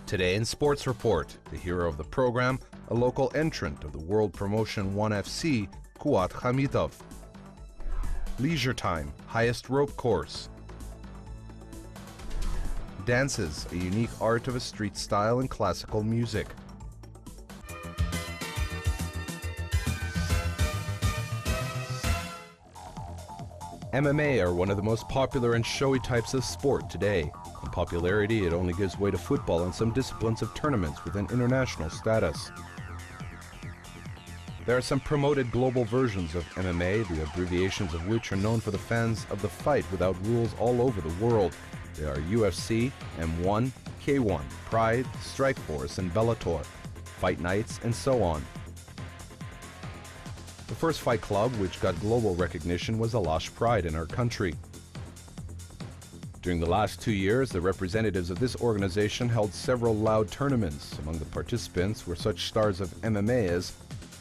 Today in Sports Report, the hero of the program, a local entrant of the world promotion One FC Kuat Khamitov. Leisure time, highest rope course. Dances, a unique art of a street style and classical music. MMA are one of the most popular and showy types of sport today. In popularity, it only gives way to football and some disciplines of tournaments with an international status. There are some promoted global versions of MMA, the abbreviations of which are known for the fans of the fight without rules all over the world. They are UFC, M1, K1, Pride, Strikeforce, and Bellator, Fight Nights, and so on. The first fight club which got global recognition was Alash Pride in our country. During the last 2 years, the representatives of this organization held several loud tournaments. Among the participants were such stars of MMA as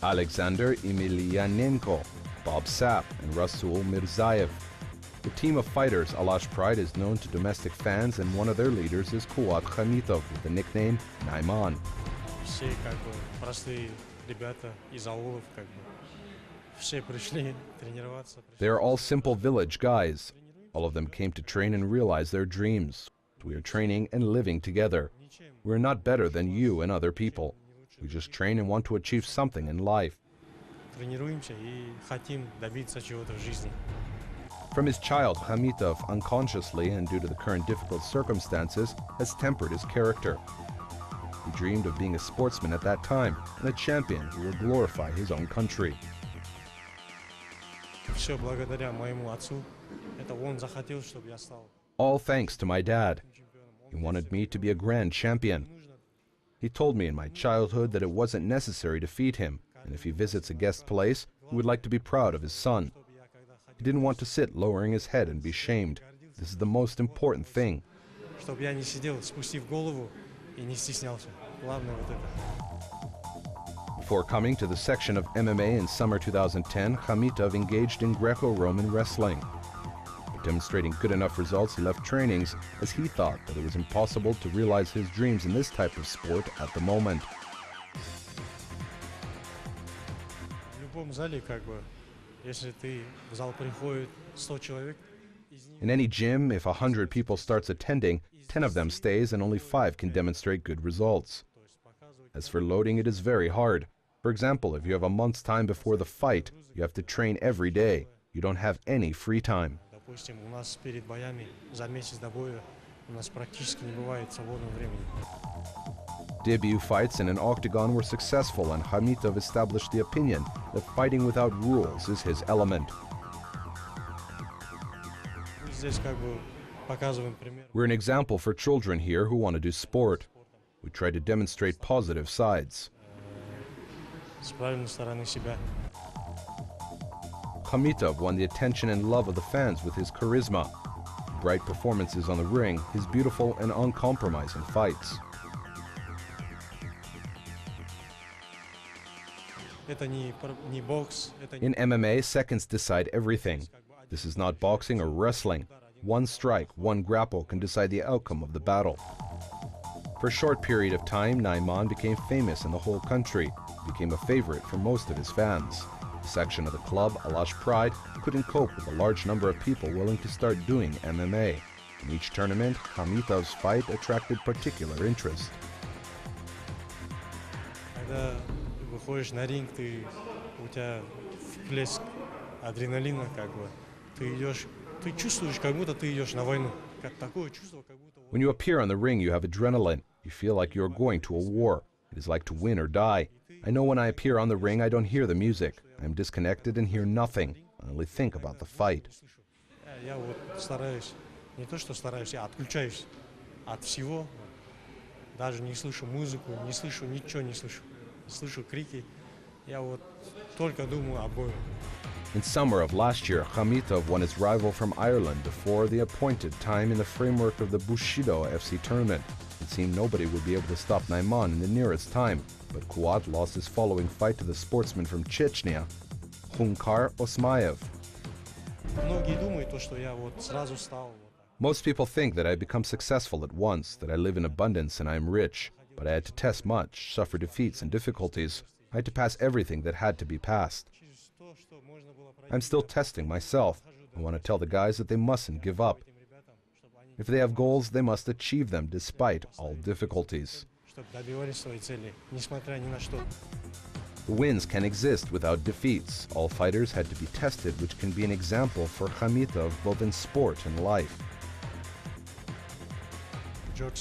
Alexander Emelianenko, Bob Sapp, and Rasul Mirzaev. The team of fighters Alash Pride is known to domestic fans, and one of their leaders is Kuat Khamitov with the nickname Naiman. They are all simple village guys. All of them came to train and realize their dreams. We are training and living together. We are not better than you and other people. We just train and want to achieve something in life. From his child, Khamitov, unconsciously and due to the current difficult circumstances, has tempered his character. He dreamed of being a sportsman at that time and a champion who will glorify his own country. All thanks to my dad. He wanted me to be a grand champion. He told me in my childhood that it wasn't necessary to feed him, and if he visits a guest place, he would like to be proud of his son. He didn't want to sit lowering his head and be shamed. This is the most important thing. Before coming to the section of MMA in summer 2010, Khamitov engaged in Greco-Roman wrestling. But demonstrating good enough results, he left trainings as he thought that it was impossible to realize his dreams in this type of sport at the moment. In any gym, if 100 people starts attending, 10 of them stays and only 5 can demonstrate good results. As for loading, it is very hard. For example, if you have a month's time before the fight, you have to train every day. You don't have any free time. Debut fights in an octagon were successful, and Khamitov established the opinion that fighting without rules is his element. We're an example for children here who want to do sport. We try to demonstrate positive sides. Khamitov won the attention and love of the fans with his charisma, bright performances on the ring, his beautiful and uncompromising fights. In MMA, seconds decide everything. This is not boxing or wrestling. One strike, one grapple can decide the outcome of the battle. For a short period of time, Naiman became famous in the whole country, became a favorite for most of his fans. The section of the club, Alash Pride, couldn't cope with a large number of people willing to start doing MMA. In each tournament, Khamitov's fight attracted particular interest. When you appear on the ring, you have adrenaline. You feel like you're going to a war. It is like to win or die. I know when I appear on the ring, I don't hear the music. I am disconnected and hear nothing. I only think about the fight. In summer of last year, Khamitov won his rival from Ireland before the appointed time in the framework of the Bushido FC tournament. It seemed nobody would be able to stop Naiman in the nearest time, but Kuat lost his following fight to the sportsman from Chechnya, Hunkar Osmayev. Most people think that I become successful at once, that I live in abundance and I am rich. But I had to test much, suffer defeats and difficulties. I had to pass everything that had to be passed. I'm still testing myself. I want to tell the guys that they mustn't give up. If they have goals, they must achieve them despite all difficulties. Wins can exist without defeats. All fighters had to be tested, which can be an example for Khamitov both in sport and life. George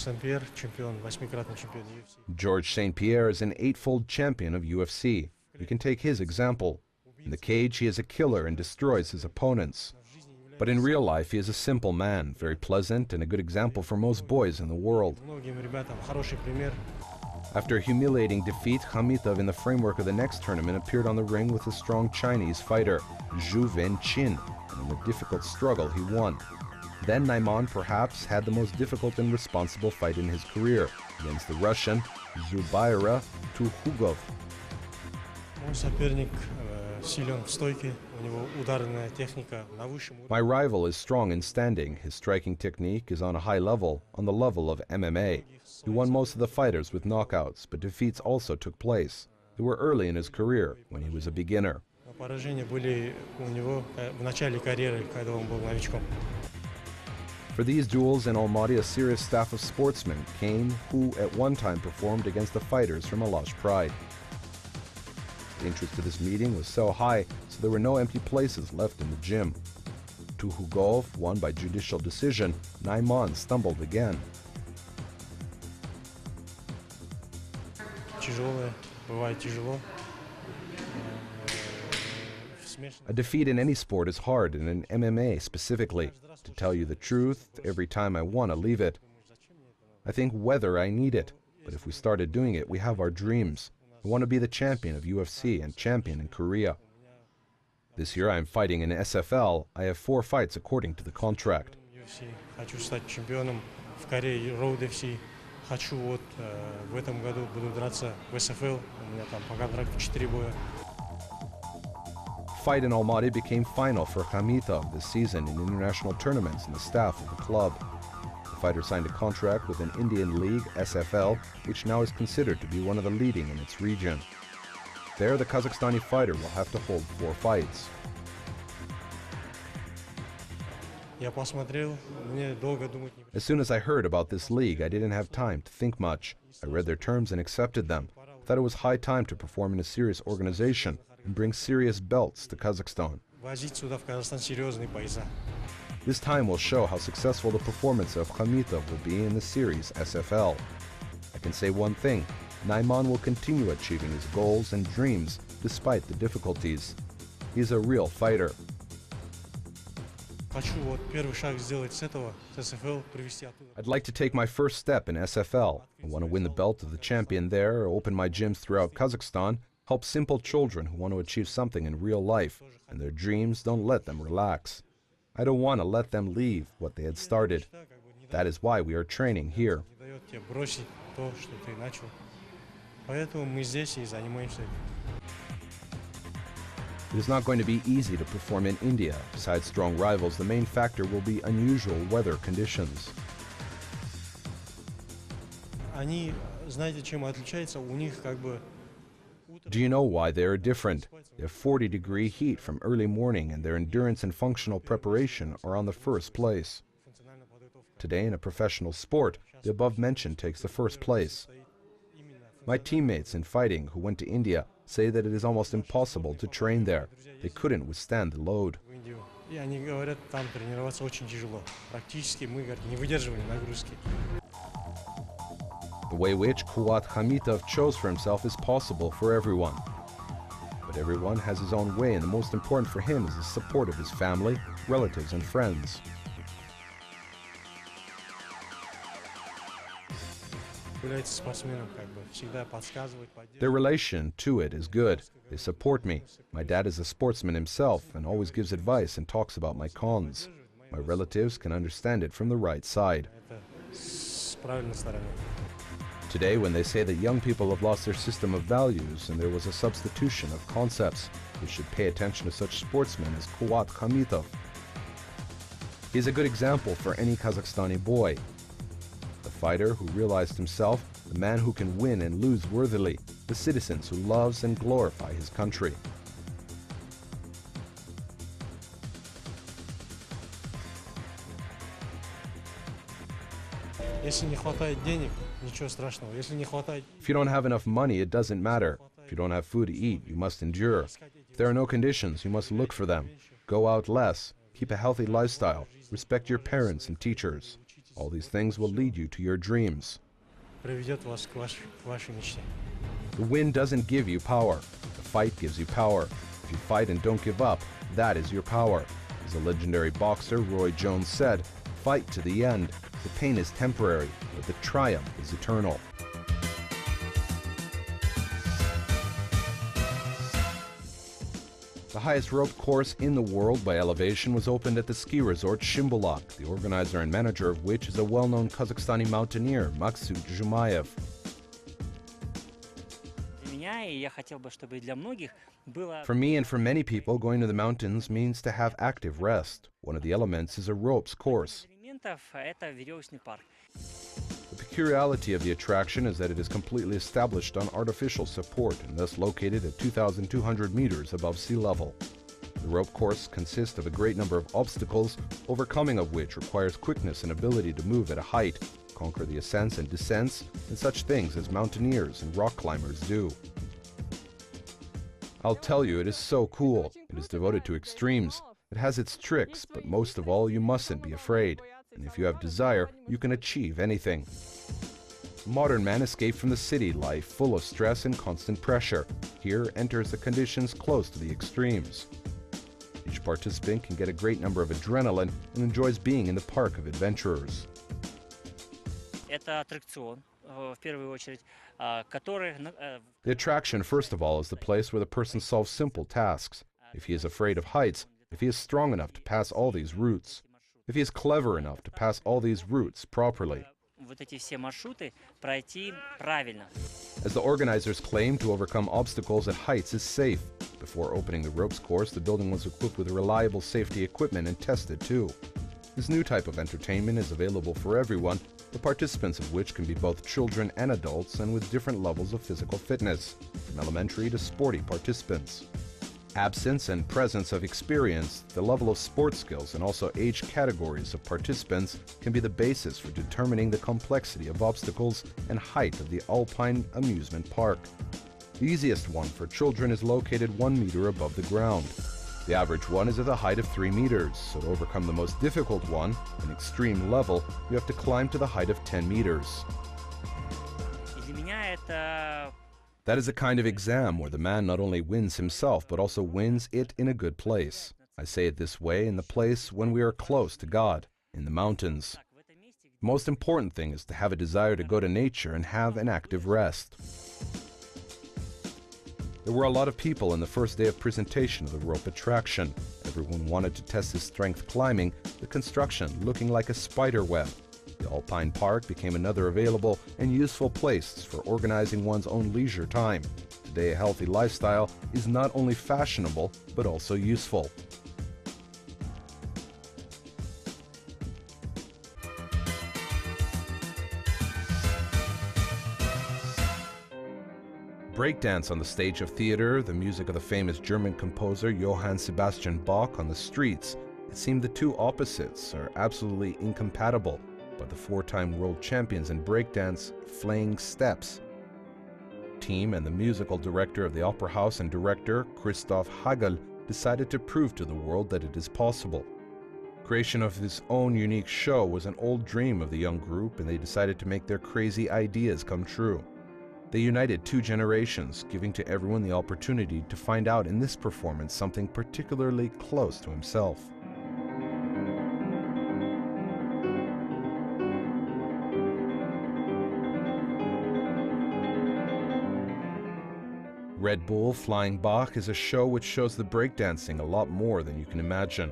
St. Pierre is an 8-fold champion of UFC. We can take his example. In the cage, he is a killer and destroys his opponents. But in real life, he is a simple man, very pleasant and a good example for most boys in the world. After a humiliating defeat, Khamitov, in the framework of the next tournament, appeared on the ring with a strong Chinese fighter, Zhu Wenchin, and in a difficult struggle, he won. Then Naiman perhaps had the most difficult and responsible fight in his career, against the Russian Zubaira Tukhugov. My rival is strong in standing. His striking technique is on a high level, on the level of MMA. He won most of the fighters with knockouts, but defeats also took place. They were early in his career, when he was a beginner. For these duels in Almaty, a serious staff of sportsmen came who at one time performed against the fighters from Alash Pride. The interest of this meeting was so high, so there were no empty places left in the gym. Tukhugov won by judicial decision. Naiman stumbled again. A defeat in any sport is hard, and in MMA specifically. To tell you the truth, every time I want to leave it. I think whether I need it, but if we started doing it, we have our dreams. I want to be the champion of UFC and champion in Korea. This year I am fighting in SFL. I have 4 fights according to the contract. Fight in Almaty became final for Khamitov this season in international tournaments and the staff of the club. The fighter signed a contract with an Indian league, SFL, which now is considered to be one of the leading in its region. There, the Kazakhstani fighter will have to hold 4 fights. As soon as I heard about this league, I didn't have time to think much. I read their terms and accepted them. I thought it was high time to perform in a serious organization and bring serious belts to Kazakhstan. This time will show how successful the performance of Khamitov will be in the series SFL. I can say one thing, Naiman will continue achieving his goals and dreams despite the difficulties. He's a real fighter. I'd like to take my first step in SFL. I want to win the belt of the champion there, open my gyms throughout Kazakhstan, help simple children who want to achieve something in real life, and their dreams don't let them relax. I don't want to let them leave what they had started. That is why we are training here. It is not going to be easy to perform in India. Besides strong rivals, the main factor will be unusual weather conditions. Do you know why they are different? They have 40-degree heat from early morning, and their endurance and functional preparation are on the first place. Today, in a professional sport, the above-mentioned takes the first place. My teammates in fighting who went to India say that it is almost impossible to train there. They couldn't withstand the load. The way which Kuat Khamitov chose for himself is possible for everyone. But everyone has his own way, and the most important for him is the support of his family, relatives, and friends. Their relation to it is good. They support me. My dad is a sportsman himself and always gives advice and talks about my cons. My relatives can understand it from the right side. Today, when they say that young people have lost their system of values and there was a substitution of concepts, we should pay attention to such sportsmen as Kuat Khamitov. He is a good example for any Kazakhstani boy. The fighter who realized himself, the man who can win and lose worthily, the citizen who loves and glorifies his country. Если не хватает денег, ничего страшного. Если не хватает... If you don't have enough money, it doesn't matter. If you don't have food to eat, you must endure. If there are no conditions, you must look for them. Go out less. Keep a healthy lifestyle. Respect your parents and teachers. All these things will lead you to your dreams. Приведет вас к вашей мечте. The win doesn't give you power. The fight gives you power. If you fight and don't give up, that is your power. As a legendary boxer, Roy Jones said, "Fight to the end. The pain is temporary, but the triumph is eternal." The highest rope course in the world by elevation was opened at the ski resort Shimbolak, the organizer and manager of which is a well-known Kazakhstani mountaineer, Maksud Jumayev. For me and for many people, going to the mountains means to have active rest. One of the elements is a ropes course. The peculiarity of the attraction is that it is completely established on artificial support and thus located at 2,200 meters above sea level. The rope course consists of a great number of obstacles, overcoming of which requires quickness and ability to move at a height, conquer the ascents and descents, and such things as mountaineers and rock climbers do. I'll tell you, it is so cool. It is devoted to extremes. It has its tricks, but most of all, you mustn't be afraid. And if you have desire, you can achieve anything. Modern man escaped from the city life full of stress and constant pressure. Here enters the conditions close to the extremes. Each participant can get a great number of adrenaline and enjoys being in the park of adventurers. The attraction, first of all, is the place where the person solves simple tasks. If he is afraid of heights, if he is strong enough to pass all these routes, if he is clever enough to pass all these routes properly. As the organizers claim, to overcome obstacles at heights is safe. Before opening the ropes course, the building was equipped with reliable safety equipment and tested too. This new type of entertainment is available for everyone, the participants of which can be both children and adults and with different levels of physical fitness, from elementary to sporty participants. Absence and presence of experience, the level of sports skills, and also age categories of participants can be the basis for determining the complexity of obstacles and height of the Alpine amusement park. The easiest one for children is located 1 meter above the ground. The average one is at a height of 3 meters, so to overcome the most difficult one, an extreme level, you have to climb to the height of 10 meters. That is a kind of exam where the man not only wins himself, but also wins it in a good place. I say it this way, in the place when we are close to God, in the mountains. The most important thing is to have a desire to go to nature and have an active rest. There were a lot of people in the first day of presentation of the rope attraction. Everyone wanted to test his strength climbing, the construction looking like a spider web. The Alpine Park became another available and useful place for organizing one's own leisure time. Today, a healthy lifestyle is not only fashionable, but also useful. Breakdance on the stage of theater, the music of the famous German composer Johann Sebastian Bach on the streets. It seemed the two opposites are absolutely incompatible, but the four-time world champions in breakdance flaying steps. Team and the musical director of the Opera House and director, Christoph Hagel, decided to prove to the world that it is possible. Creation of his own unique show was an old dream of the young group, and they decided to make their crazy ideas come true. They united two generations, giving to everyone the opportunity to find out in this performance something particularly close to himself. Red Bull Flying Bach is a show which shows the breakdancing a lot more than you can imagine.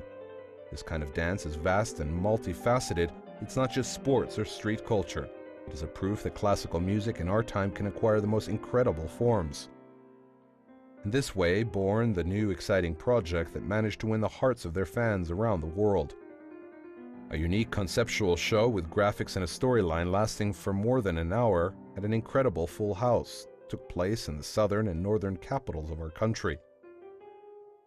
This kind of dance is vast and multifaceted. It's not just sports or street culture. It is a proof that classical music in our time can acquire the most incredible forms. In this way, born the new exciting project that managed to win the hearts of their fans around the world. A unique conceptual show with graphics and a storyline lasting for more than an hour at an incredible full house took place in the southern and northern capitals of our country.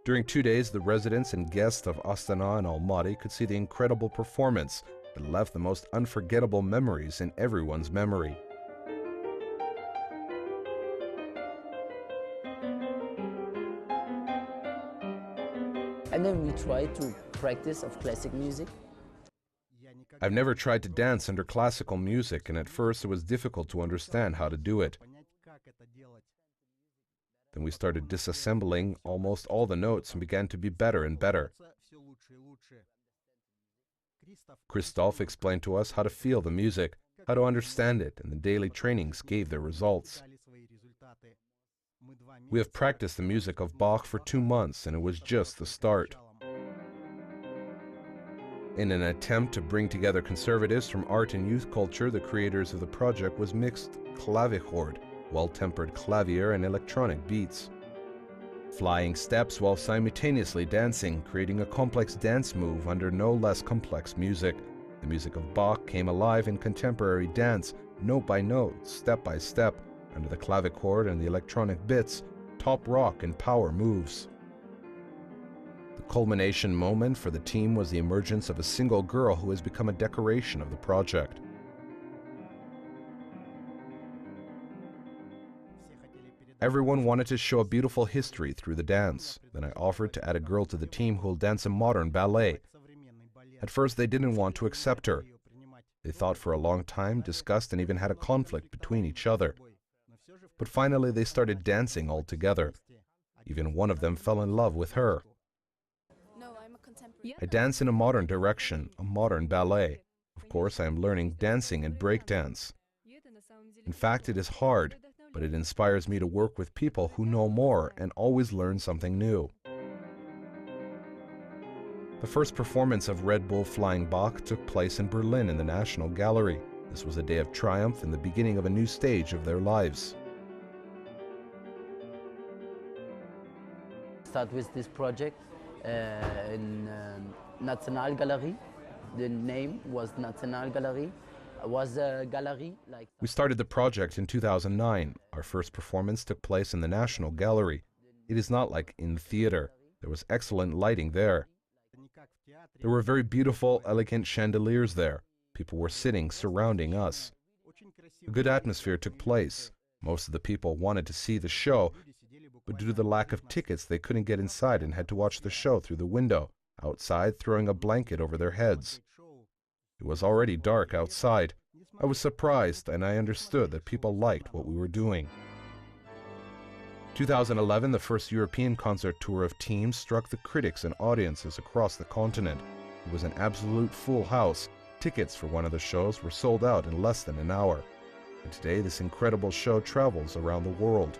During 2 days, the residents and guests of Astana and Almaty could see the incredible performance that left the most unforgettable memories in everyone's memory. And then we try to practice of classic music. I've never tried to dance under classical music, and at first it was difficult to understand how to do it. Then we started disassembling almost all the notes and began to be better and better. Christoph explained to us how to feel the music, how to understand it, and the daily trainings gave their results. We have practiced the music of Bach for 2 months, and it was just the start. In an attempt to bring together conservatives from art and youth culture, the creators of the project was mixed clavichord, well-tempered clavier and electronic beats. Flying steps while simultaneously dancing, creating a complex dance move under no less complex music. The music of Bach came alive in contemporary dance, note by note, step by step, under the clavichord and the electronic bits, top rock and power moves. The culmination moment for the team was the emergence of a single girl who has become a decoration of the project. Everyone wanted to show a beautiful history through the dance. Then I offered to add a girl to the team who will dance a modern ballet. At first they didn't want to accept her. They thought for a long time, discussed, and even had a conflict between each other. But finally they started dancing all together. Even one of them fell in love with her. I dance in a modern direction, a modern ballet. Of course, I am learning dancing and breakdance. In fact, it is hard, but it inspires me to work with people who know more and always learn something new. The first performance of Red Bull Flying Bach took place in Berlin in the National Gallery. This was a day of triumph and the beginning of a new stage of their lives. Start with this project in Nationalgalerie. The name was Nationalgalerie. Was a gallery like. We started the project in 2009. Our first performance took place in the National Gallery. It is not like in theater. There was excellent lighting there. There were very beautiful, elegant chandeliers there. People were sitting, surrounding us. A good atmosphere took place. Most of the people wanted to see the show, but due to the lack of tickets, they couldn't get inside and had to watch the show through the window, outside, throwing a blanket over their heads. It was already dark outside. I was surprised, and I understood that people liked what we were doing. 2011, the first European concert tour of Teams struck the critics and audiences across the continent. It was an absolute full house. Tickets for one of the shows were sold out in less than an hour. And today, this incredible show travels around the world.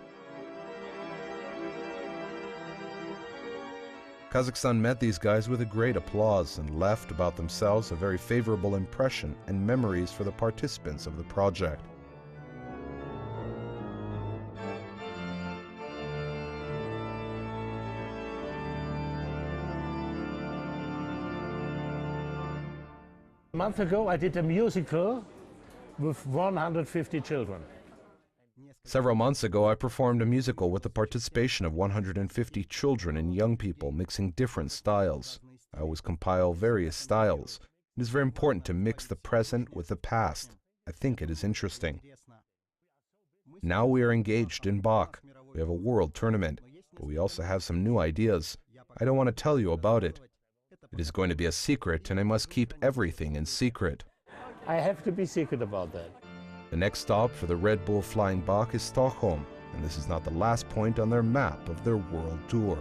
Kazakhstan met these guys with a great applause and left about themselves a very favorable impression and memories for the participants of the project. A month ago I did a musical with 150 children. Several months ago, I performed a musical with the participation of 150 children and young people mixing different styles. I always compile various styles. It is very important to mix the present with the past. I think it is interesting. Now we are engaged in Bach. We have a world tournament, but we also have some new ideas. I don't want to tell you about it. It is going to be a secret, and I must keep everything in secret. I have to be secret about that. The next stop for the Red Bull Flying Bach is Stockholm, and this is not the last point on their map of their world tour.